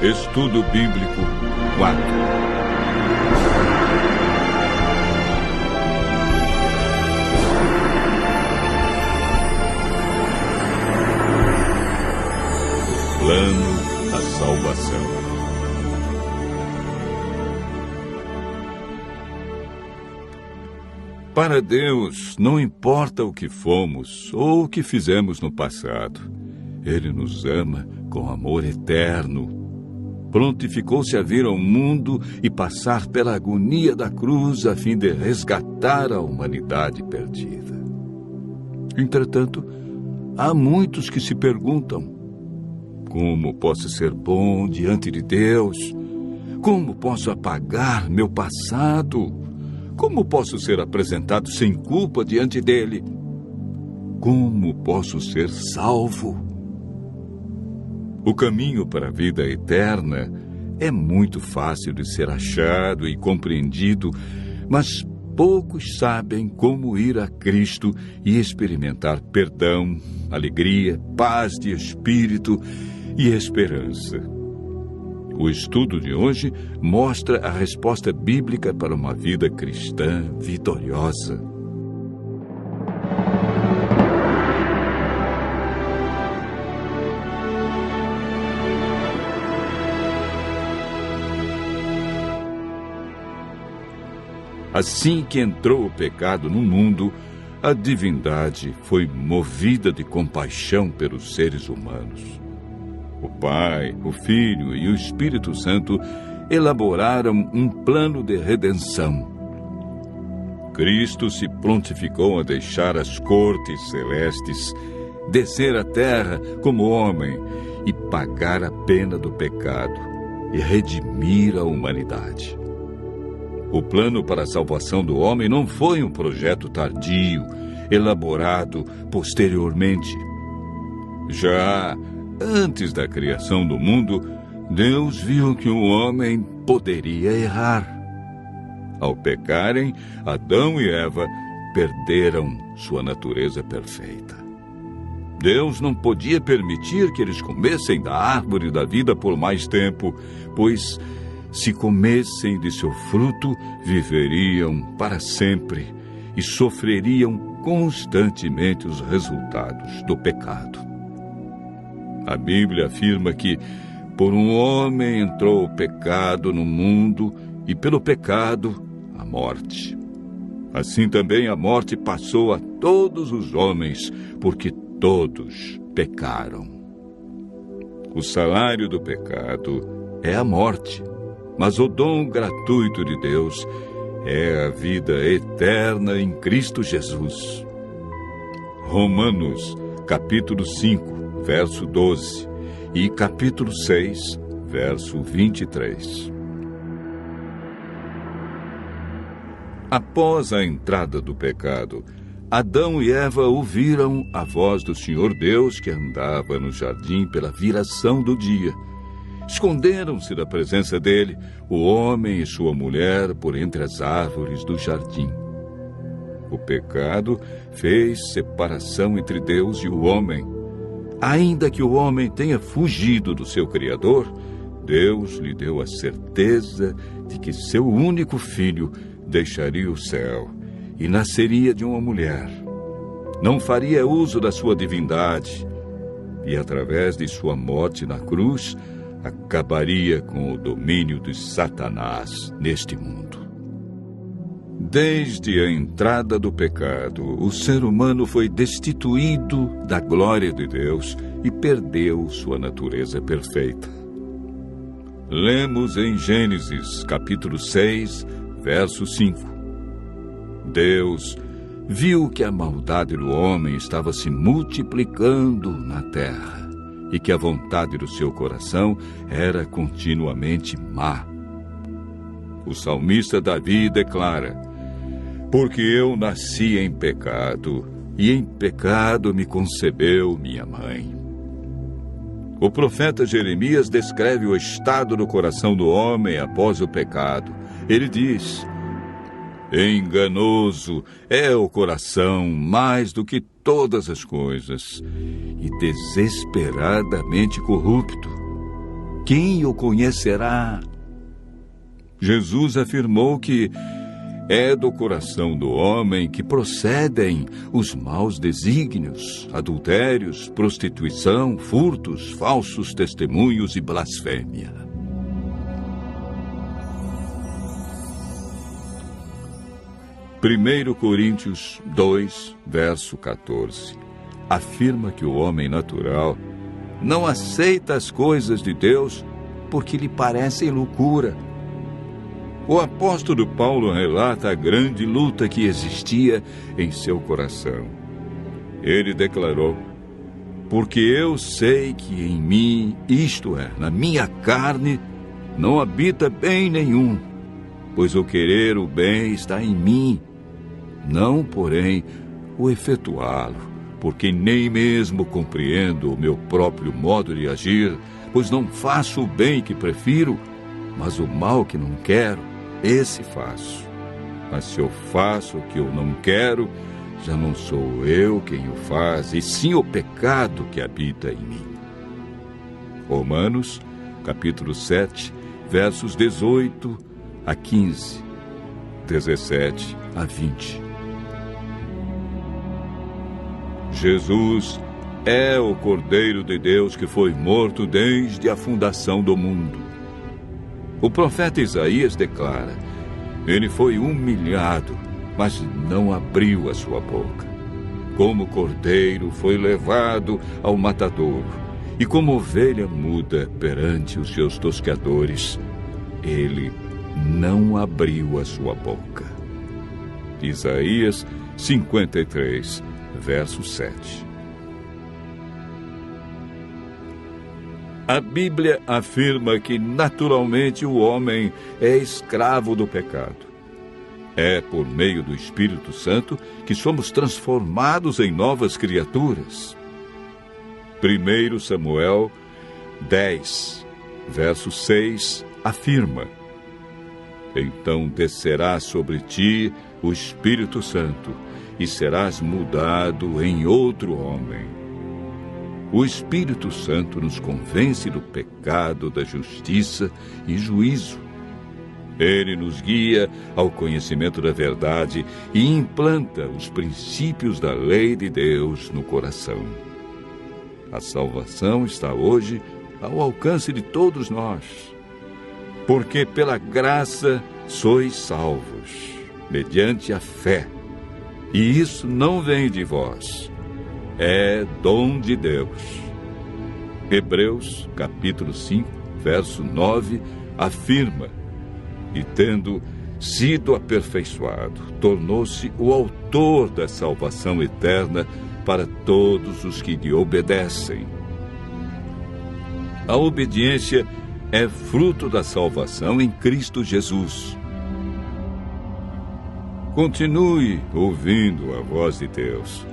Estudo Bíblico 4. Plano da salvação. Para Deus, não importa o que fomos ou o que fizemos no passado. Ele nos ama com amor eterno. Prontificou-se a vir ao mundo e passar pela agonia da cruz a fim de resgatar a humanidade perdida. Entretanto, há muitos que se perguntam: como posso ser bom diante de Deus? Como posso apagar meu passado? Como posso ser apresentado sem culpa diante dele? Como posso ser salvo? O caminho para a vida eterna é muito fácil de ser achado e compreendido, mas poucos sabem como ir a Cristo e experimentar perdão, alegria, paz de espírito e esperança. O estudo de hoje mostra a resposta bíblica para uma vida cristã vitoriosa. Assim que entrou o pecado no mundo, a divindade foi movida de compaixão pelos seres humanos. O Pai, o Filho e o Espírito Santo elaboraram um plano de redenção. Cristo se prontificou a deixar as cortes celestes, descer à terra como homem e pagar a pena do pecado e redimir a humanidade. O plano para a salvação do homem não foi um projeto tardio, elaborado posteriormente. Já antes da criação do mundo, Deus viu que o homem poderia errar. Ao pecarem, Adão e Eva perderam sua natureza perfeita. Deus não podia permitir que eles comessem da árvore da vida por mais tempo, pois se comessem de seu fruto, viveriam para sempre e sofreriam constantemente os resultados do pecado. A Bíblia afirma que por um homem entrou o pecado no mundo e pelo pecado a morte. Assim também a morte passou a todos os homens, porque todos pecaram. O salário do pecado é a morte, mas o dom gratuito de Deus é a vida eterna em Cristo Jesus. Romanos, capítulo 5, verso 12, e capítulo 6, verso 23. Após a entrada do pecado, Adão e Eva ouviram a voz do Senhor Deus que andava no jardim pela viração do dia. Esconderam-se da presença dele, o homem e sua mulher, por entre as árvores do jardim. O pecado fez separação entre Deus e o homem. Ainda que o homem tenha fugido do seu Criador, Deus lhe deu a certeza de que seu único filho deixaria o céu e nasceria de uma mulher. Não faria uso da sua divindade e, através de sua morte na cruz, acabaria com o domínio de Satanás neste mundo. Desde a entrada do pecado, o ser humano foi destituído da glória de Deus e perdeu sua natureza perfeita. Lemos em Gênesis, capítulo 6, verso 5. Deus viu que a maldade do homem estava se multiplicando na terra e que a vontade do seu coração era continuamente má. O salmista Davi declara: porque eu nasci em pecado, e em pecado me concebeu minha mãe. O profeta Jeremias descreve o estado do coração do homem após o pecado. Ele diz: enganoso é o coração mais do que todas as coisas, e desesperadamente corrupto. quem o conhecerá? Jesus afirmou que é do coração do homem que procedem os maus desígnios, adultérios, prostituição, furtos, falsos testemunhos e blasfêmia. Primeiro Coríntios 2, verso 14, afirma que o homem natural não aceita as coisas de Deus porque lhe parecem loucura. O apóstolo Paulo relata a grande luta que existia em seu coração. Ele declarou: porque eu sei que em mim, isto é, na minha carne, não habita bem nenhum, pois o querer o bem está em mim, não, porém, o efetuá-lo, porque nem mesmo compreendo o meu próprio modo de agir, pois não faço o bem que prefiro, mas o mal que não quero, esse faço. Mas se eu faço o que eu não quero, já não sou eu quem o faz, e sim o pecado que habita em mim. Romanos, capítulo 7, versos 18 a 15, 17 a 20. Jesus é o Cordeiro de Deus que foi morto desde a fundação do mundo. O profeta Isaías declara: ele foi humilhado, mas não abriu a sua boca. Como cordeiro foi levado ao matadouro, e como ovelha muda perante os seus tosqueadores, ele não abriu a sua boca. Isaías 53, verso 7. A Bíblia afirma que naturalmente o homem é escravo do pecado. É por meio do Espírito Santo que somos transformados em novas criaturas. 1 Samuel 10, verso 6, afirma: então descerá sobre ti o Espírito Santo, e serás mudado em outro homem. O Espírito Santo nos convence do pecado, da justiça e juízo. Ele nos guia ao conhecimento da verdade e implanta os princípios da lei de Deus no coração. A salvação está hoje ao alcance de todos nós, porque pela graça sois salvos, mediante a fé. E isso não vem de vós, é dom de Deus. Hebreus, capítulo 5, verso 9, afirma: e tendo sido aperfeiçoado, tornou-se o autor da salvação eterna para todos os que lhe obedecem. A obediência é fruto da salvação em Cristo Jesus. Continue ouvindo a voz de Deus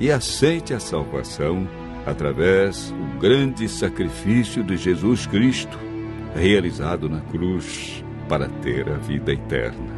e aceite a salvação através do grande sacrifício de Jesus Cristo, realizado na cruz para ter a vida eterna.